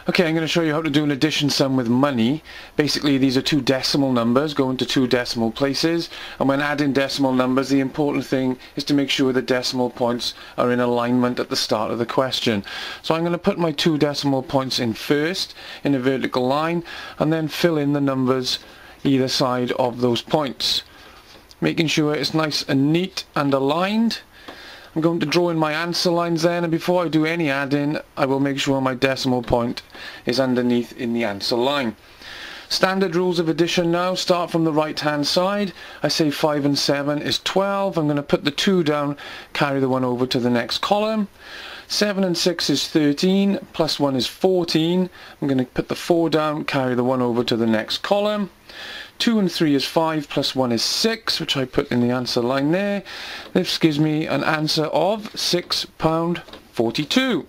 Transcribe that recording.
Okay, I'm going to show you how to do an addition sum with money. Basically, these are two decimal numbers going to two decimal places, and when adding decimal numbers, the important thing is to make sure the decimal points are in alignment at the start of the question. So I'm going to put my two decimal points in first in a vertical line, and then fill in the numbers either side of those points, making sure it's nice and neat and aligned. I'm going to draw in my answer lines then, and before I do any adding, I will make sure my decimal point is underneath in the answer line. Standard rules of addition now. Start from the right hand side. I say 5 and 7 is 12. I'm going to put the 2 down, carry the 1 over to the next column. 7 and 6 is 13, plus 1 is 14. I'm going to put the 4 down, carry the 1 over to the next column. 2 and 3 is 5, plus 1 is 6, which I put in the answer line there. This gives me an answer of £6.42.